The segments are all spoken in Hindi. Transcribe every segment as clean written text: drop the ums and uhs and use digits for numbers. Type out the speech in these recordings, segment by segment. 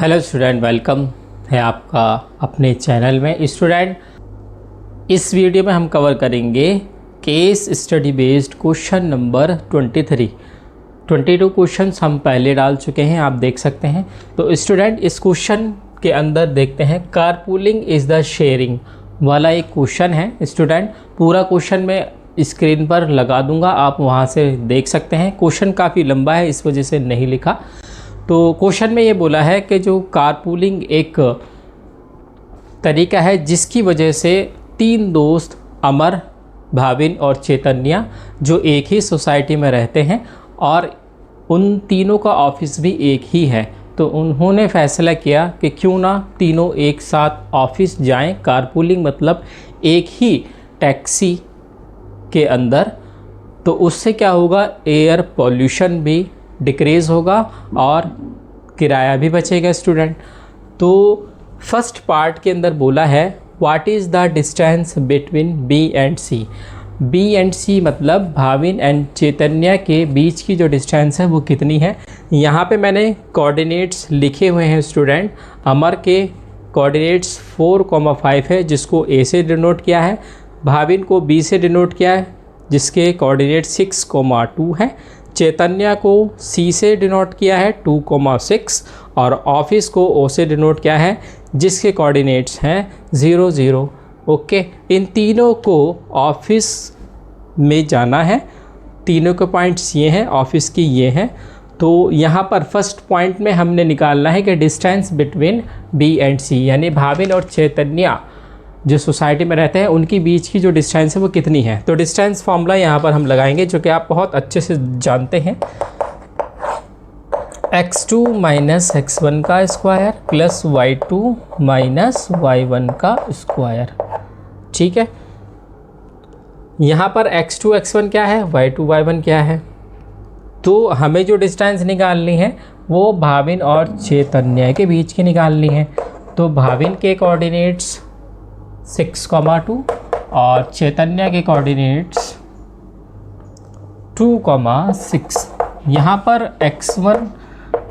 हेलो स्टूडेंट, वेलकम है आपका अपने चैनल में। स्टूडेंट, इस वीडियो में हम कवर करेंगे case study based question number 23। 22 questions हम पहले डाल चुके हैं, आप देख सकते हैं। तो स्टूडेंट, इस क्वेश्चन के अंदर देखते हैं कारपूलिंग इज़ द शेयरिंग वाला एक क्वेश्चन है। स्टूडेंट, पूरा क्वेश्चन मैं स्क्रीन पर लगा दूंगा, आप वहां से देख सकते हैं। क्वेश्चन काफ़ी लंबा है, इस वजह से नहीं लिखा। तो क्वेश्चन में ये बोला है कि जो कारपूलिंग एक तरीका है जिसकी वजह से तीन दोस्त अमर, भाविन और चैतन्या जो एक ही सोसाइटी में रहते हैं और उन तीनों का ऑफिस भी एक ही है, तो उन्होंने फैसला किया कि क्यों ना तीनों एक साथ ऑफिस जाएं। कारपूलिंग मतलब एक ही टैक्सी के अंदर, तो उससे क्या होगा, एयर पॉल्यूशन भी डिक्रीज़ होगा और किराया भी बचेगा। स्टूडेंट, तो फर्स्ट पार्ट के अंदर बोला है what is the distance between B and C. B and C मतलब भाविन एंड चैतन्या के बीच की जो डिस्टेंस है वो कितनी है। यहाँ पे मैंने कोऑर्डिनेट्स लिखे हुए हैं स्टूडेंट। अमर के कोऑर्डिनेट्स 4,5 है जिसको ए से डिनोट किया है, भाविन को बी से डिनोट किया है जिसके कोऑर्डिनेट 6,2 है, चैतन्या को सी से डिनोट किया है 2,6 और ऑफिस को ओ से डिनोट किया है जिसके कोऑर्डिनेट्स हैं 0,0। ओके, इन तीनों को ऑफिस में जाना है। तीनों के पॉइंट्स ये हैं, ऑफिस की ये हैं। तो यहाँ पर फर्स्ट पॉइंट में हमने निकालना है कि डिस्टेंस बिटवीन बी एंड सी, यानी भाविन और चैतन्या जो सोसाइटी में रहते हैं उनकी बीच की जो डिस्टेंस है वो कितनी है। तो डिस्टेंस फॉर्मूला यहाँ पर हम लगाएंगे जो कि आप बहुत अच्छे से जानते हैं। x2 माइनस x1 का square plus y2 minus y1 का स्क्वायर। ठीक है, यहाँ पर x2 x1 क्या है, y2 y1 क्या है। तो हमें जो डिस्टेंस निकालनी है वो भाविन और चैतन्या के बीच की निकालनी है। तो भाविन के कोऑर्डिनेट्स 6,2 और चैतन्या के कोऑर्डिनेट्स 2,6। यहाँ पर x1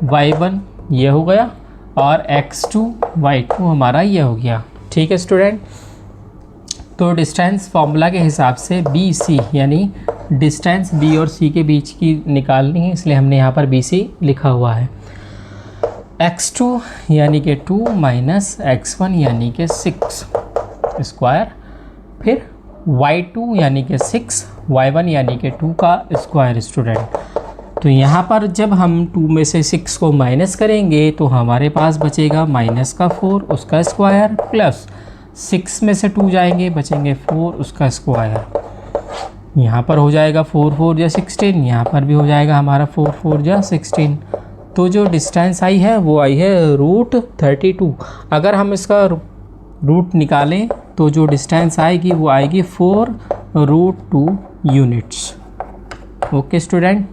y1 ये हो गया और x2 y2 हमारा ये हो गया। ठीक है स्टूडेंट, तो डिस्टेंस फॉर्मूला के हिसाब से बी सी यानी डिस्टेंस बी और सी के बीच की निकालनी है, इसलिए हमने यहाँ पर बी सी लिखा हुआ है। x2 यानी कि 2 माइनस x1 यानी कि 6 स्क्वायर, फिर y2 यानी कि 6, y1 यानी कि 2 का स्क्वायर। स्टूडेंट, तो यहाँ पर जब हम 2 में से 6 को माइनस करेंगे तो हमारे पास बचेगा माइनस का 4 उसका स्क्वायर, प्लस 6 में से 2 जाएंगे बचेंगे 4 उसका स्क्वायर। यहाँ पर हो जाएगा 4 4 या 16, यहाँ पर भी हो जाएगा हमारा 4 4 या 16। तो जो डिस्टेंस आई है वो आई है √32। अगर हम इसका रूट निकालें तो जो डिस्टेंस आएगी वो आएगी 4√2 यूनिट्स। ओके स्टूडेंट,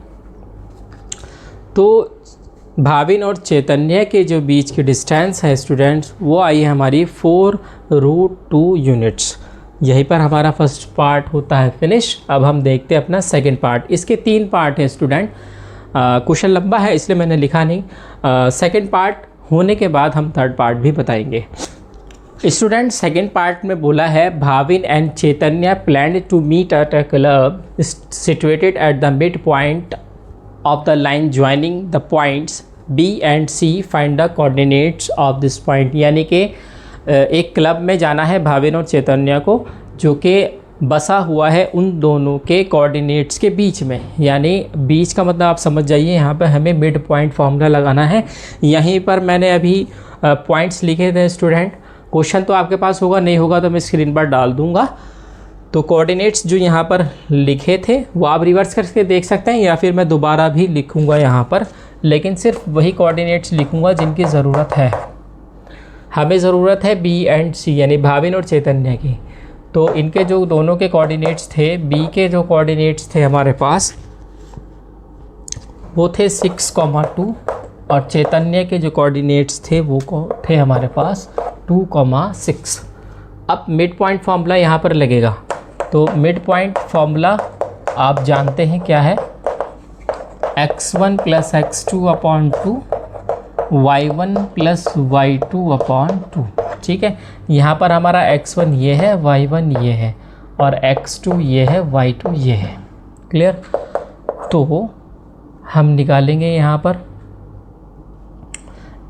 तो भाविन और चैतन्या के जो बीच की डिस्टेंस है स्टूडेंट्स वो आई है हमारी 4√2 यूनिट्स। यहीं पर हमारा फर्स्ट पार्ट होता है फिनिश। अब हम देखते हैं अपना सेकंड पार्ट। इसके 3 पार्ट हैं स्टूडेंट। क्वेश्चन लंबा है इसलिए मैंने लिखा नहीं। सेकंड पार्ट होने के बाद हम थर्ड पार्ट भी बताएंगे। स्टूडेंट, सेकेंड पार्ट में बोला है Bhavin and Chaitanya plan to meet at a club situated at the mid point of the line joining the points B and C, find the coordinates of this point. यानी कि एक क्लब में जाना है भाविन और चैतन्या को जो कि बसा हुआ है उन दोनों के कोऑर्डिनेट्स के बीच में। यानी बीच का मतलब आप समझ जाइए, यहाँ पे हमें मिड पॉइंट फार्मूला लगाना है। यहीं पर मैंने अभी पॉइंट्स लिखे थे स्टूडेंट। क्वेश्चन तो आपके पास होगा, नहीं होगा तो मैं स्क्रीन पर डाल दूंगा। तो कोऑर्डिनेट्स जो यहाँ पर लिखे थे वो आप रिवर्स करके देख सकते हैं या फिर मैं दोबारा भी लिखूंगा यहाँ पर, लेकिन सिर्फ वही कोऑर्डिनेट्स लिखूंगा जिनकी ज़रूरत है। हमें ज़रूरत है बी एंड सी यानी भाविन और चैतन्या की। तो इनके जो दोनों के कोऑर्डिनेट्स थे, बी के जो कोऑर्डिनेट्स थे हमारे पास वो थे 6,2 और चैतन्य के जो कोऑर्डिनेट्स थे वो थे हमारे पास 2,6। अब मिड पॉइंट फार्मूला यहाँ पर लगेगा। तो मिड पॉइंट फार्मूला आप जानते हैं क्या है, x1 + x2/2 y1 plus y2 upon 2। ठीक है, यहाँ पर हमारा x1 ये है, y1 ये है, और x2 ये है, y2 ये है। क्लियर? तो हम निकालेंगे यहाँ पर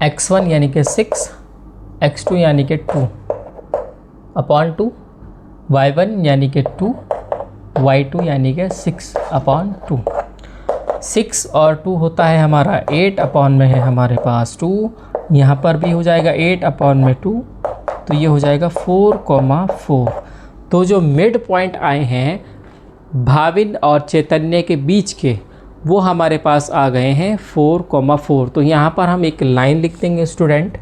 x1 यानी कि 6, x2 यानी कि 2 अपॉन 2, y1 यानी कि 2, y2 यानी कि 6 अपॉन 2। 6 और 2 होता है हमारा 8 अपॉन में है हमारे पास 2, यहाँ पर भी हो जाएगा 8 अपॉन में 2, तो ये हो जाएगा 4,4। तो जो मिड पॉइंट आए हैं भाविन और चैतन्य के बीच के, वो हमारे पास आ गए हैं 4,4। तो यहाँ पर हम एक लाइन लिख देंगे student,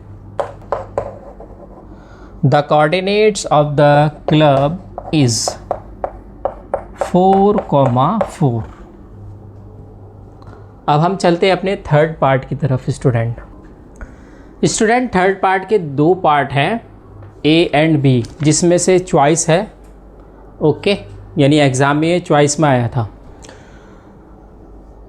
the coordinates of the club is 4,4। अब हम चलते हैं अपने थर्ड पार्ट की तरफ स्टूडेंट। थर्ड पार्ट के दो पार्ट हैं ए एंड बी, जिसमें से चॉइस है। ओके, यानी एग्ज़ाम में चॉइस में आया था।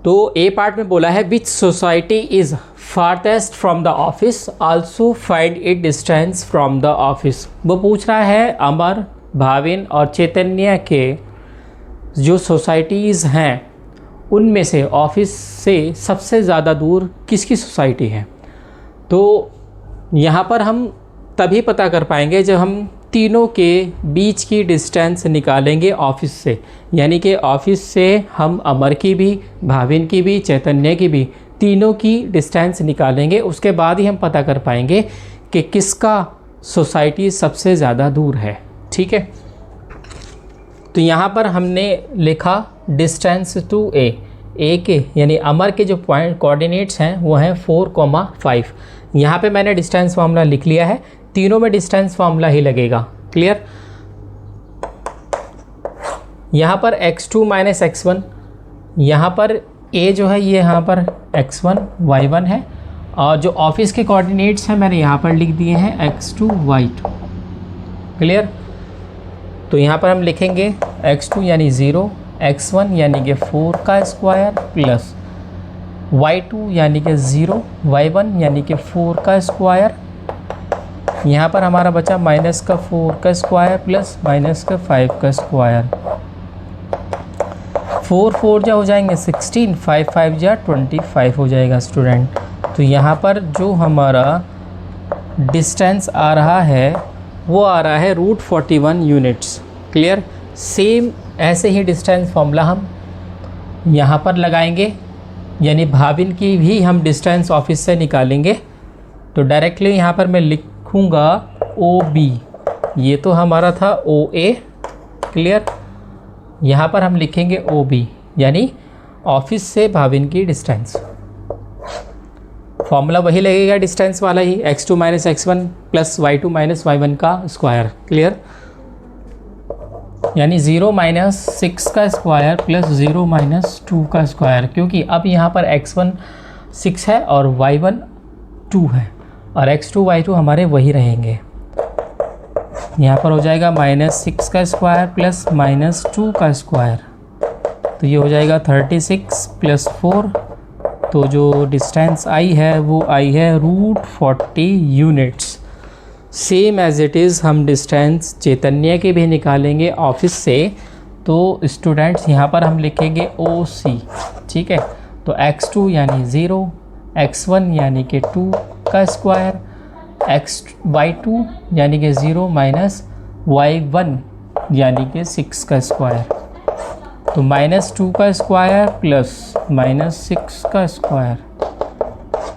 तो ए पार्ट में बोला है which society is farthest from the office, also find it distance from the office. वो पूछ रहा है अमर, भाविन और चैतन्य के जो सोसाइटीज़ हैं उनमें से ऑफिस से सबसे ज़्यादा दूर किसकी सोसाइटी है। तो यहाँ पर हम तभी पता कर पाएंगे जब हम तीनों के बीच की डिस्टेंस निकालेंगे ऑफिस से, यानी कि ऑफिस से हम अमर की भी, भाविन की भी, चैतन्य की भी, तीनों की डिस्टेंस निकालेंगे। उसके बाद ही हम पता कर पाएंगे कि किसका सोसाइटी सबसे ज़्यादा दूर है। ठीक है, तो यहाँ पर हमने लिखा डिस्टेंस टू ए के यानी अमर के जो पॉइंट कोऑर्डिनेट्स हैं वो हैं 4,5। यहाँ पे मैंने डिस्टेंस फार्मूला लिख लिया है, तीनों में डिस्टेंस फार्मूला ही लगेगा। क्लियर? यहाँ पर x2 माइनस x1, यहाँ पर a जो है ये यहाँ पर x1 y1 है, और जो ऑफिस के कोऑर्डिनेट्स हैं मैंने यहाँ पर लिख दिए हैं x2 y2। क्लियर? तो यहाँ पर हम लिखेंगे x2 यानी 0, x1 यानी कि 4 का स्क्वायर प्लस y2 यानी कि 0, y1 यानी कि 4 का स्क्वायर। यहाँ पर हमारा बचा माइनस का 4 का स्क्वायर प्लस माइनस का 5 का स्क्वायर। 4 4 जा हो जाएंगे 16, 5 5 जा 25 हो जाएगा स्टूडेंट। तो यहाँ पर जो हमारा डिस्टेंस आ रहा है वो आ रहा है √41 यूनिट्स। क्लियर? सेम ऐसे ही डिस्टेंस फॉर्मूला हम यहाँ पर लगाएंगे, यानी भाविन की भी हम डिस्टेंस ऑफिस से निकालेंगे। तो डायरेक्टली यहाँ पर मैं लिखूँगा OB, ये तो हमारा था OA। क्लियर? यहाँ पर हम लिखेंगे OB यानी ऑफिस से भाविन की डिस्टेंस। फॉर्मूला वही लगेगा डिस्टेंस वाला ही, x2 minus x1 plus y2 minus y1 का स्क्वायर। क्लियर? यानी 0 माइनस 6 का स्क्वायर प्लस 0 माइनस 2 का स्क्वायर, क्योंकि अब यहाँ पर x1 6 है और y1 2 है, और x2 y2 हमारे वही रहेंगे। यहाँ पर हो जाएगा -6 का स्क्वायर प्लस -2 का स्क्वायर, तो ये हो जाएगा 36 प्लस 4। तो जो डिस्टेंस आई है वो आई है √40 units. Same as it is हम डिस्टेंस चैतन्य के भी निकालेंगे ऑफिस से। तो स्टूडेंट्स यहाँ पर हम लिखेंगे OC। ठीक है, तो x2 यानी 0, x1 यानी कि 2 का स्क्वायर, y2 यानी कि 0 माइनस y1 यानी कि 6 का स्क्वायर। तो -2 का स्क्वायर प्लस -6 का स्क्वायर,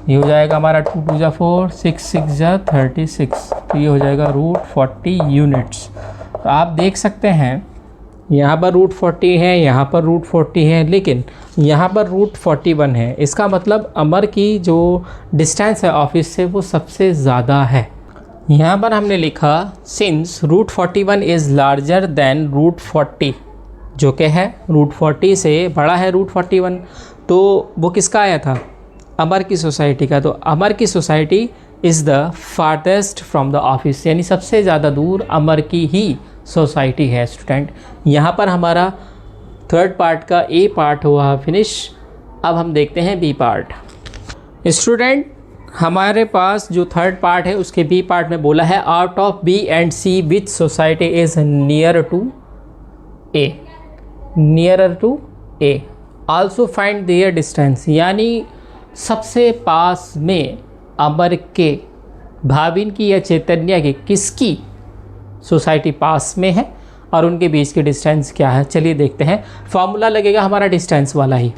ये हो जाएगा हमारा 2 2 जा 4, 6 6 जा 36। तो ये हो जाएगा √40 यूनिट्स। तो आप देख सकते हैं यहाँ पर √40 है, यहाँ पर √40 है, लेकिन यहाँ पर √41 है। इसका मतलब अमर की जो डिस्टेंस है ऑफिस से वो सबसे ज़्यादा है। यहाँ पर हमने लिखा सिंस √41 इज़ लार्जर देन √40, जो कि है √40 से बड़ा है √41। तो वो किसका आया था? अमर की सोसाइटी का। तो अमर की society is the farthest from the office, यानी सबसे ज़्यादा दूर अमर की ही सोसाइटी है स्टूडेंट। यहाँ पर हमारा थर्ड पार्ट का ए पार्ट हुआ फिनिश। अब हम देखते हैं बी पार्ट। स्टूडेंट हमारे पास जो थर्ड पार्ट है उसके बी पार्ट में बोला है out of B and C which society is near to A, nearer to A, also find their distance, यानी सबसे पास में अमर के, भाविन की या चैतन्य की किसकी सोसाइटी पास में है और उनके बीच की डिस्टेंस क्या है। चलिए देखते हैं। फॉर्मूला लगेगा हमारा डिस्टेंस वाला ही।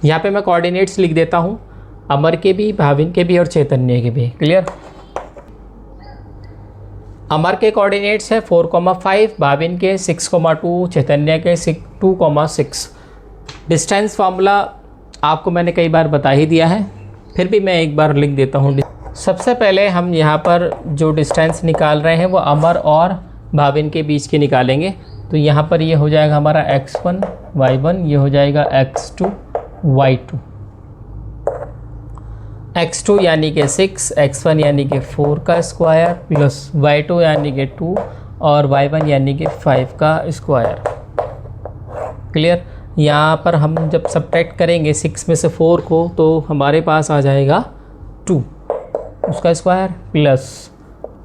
यहाँ पे मैं कोऑर्डिनेट्स लिख देता हूँ, अमर के भी, भाविन के भी और चैतन्य के भी। क्लियर। अमर के कोऑर्डिनेट्स है 4,5, भाविन के 6,2, चैतन्य के 2,6। डिस्टेंस फार्मूला आपको मैंने कई बार बता ही दिया है, फिर भी मैं एक बार लिख देता हूँ। सबसे पहले हम यहाँ पर जो डिस्टेंस निकाल रहे हैं वो अमर और भाविन के बीच के निकालेंगे। तो यहाँ पर ये हो जाएगा हमारा x1 y1, ये हो जाएगा x2 y2। x2 यानी कि 6, x1 यानी कि 4 का स्क्वायर प्लस y2 यानी कि 2 और y1 यानी कि 5 का स्क्वायर। क्लियर। यहाँ पर हम जब सब्ट्रैक्ट करेंगे 6 में से 4 को तो हमारे पास आ जाएगा 2 उसका स्क्वायर प्लस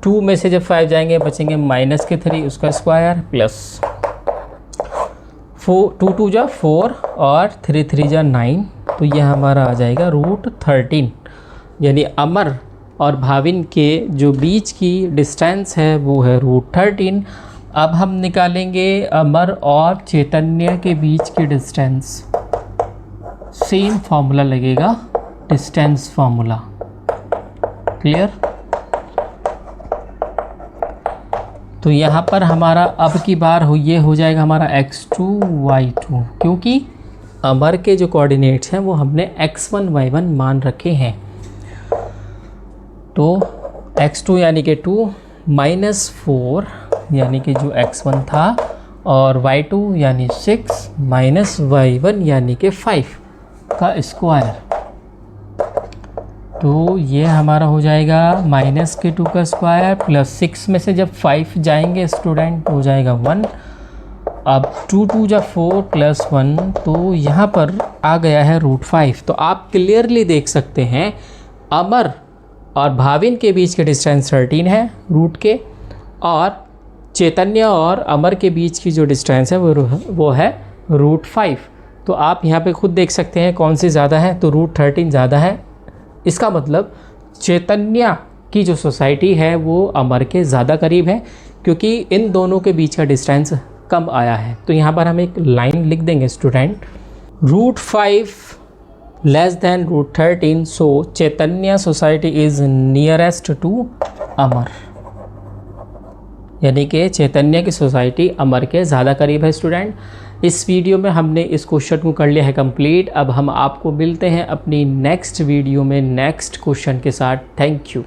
2 में से जब 5 जाएंगे बचेंगे -3 उसका स्क्वायर प्लस 2 2 जा 4 और 3 3 जा 9, तो यह हमारा आ जाएगा √13। यानी अमर और भाविन के जो बीच की डिस्टेंस है वो है √13। अब हम निकालेंगे अमर और चैतन्य के बीच की डिस्टेंस। सेम फॉर्मूला लगेगा, डिस्टेंस फॉर्मूला। क्लियर। तो यहाँ पर हमारा अब की बार ये हो जाएगा हमारा x2 y2, क्योंकि अमर के जो कोऑर्डिनेट्स हैं वो हमने x1 y1 मान रखे हैं। तो x2 यानी कि 2 -4 यानी कि जो x1 था और y2 यानी 6 -y1 यानी कि 5 का स्क्वायर। तो ये हमारा हो जाएगा -2 का स्क्वायर प्लस 6 में से जब 5 जाएंगे स्टूडेंट हो जाएगा 1। अब 2 2 जा 4 प्लस 1, तो यहाँ पर आ गया है √5। तो आप क्लियरली देख सकते हैं अमर और भाविन के बीच के डिस्टेंस 13 है रूट के, और चैतन्य और अमर के बीच की जो डिस्टेंस है वो है √5। तो आप यहाँ पे खुद देख सकते हैं कौन सी ज़्यादा है, तो √13 ज़्यादा है। इसका मतलब चैतन्य की जो सोसाइटी है वो अमर के ज़्यादा करीब है, क्योंकि इन दोनों के बीच का डिस्टेंस कम आया है। तो यहाँ पर हम एक लाइन लिख देंगे student, √5 less than √13, so Chaitanya society is nearest to Amar, यानी कि चैतन्य की सोसाइटी अमर के ज़्यादा करीब है। स्टूडेंट, इस वीडियो में हमने इस क्वेश्चन को कर लिया है कंप्लीट। अब हम आपको मिलते हैं अपनी नेक्स्ट वीडियो में नेक्स्ट क्वेश्चन के साथ। Thank you.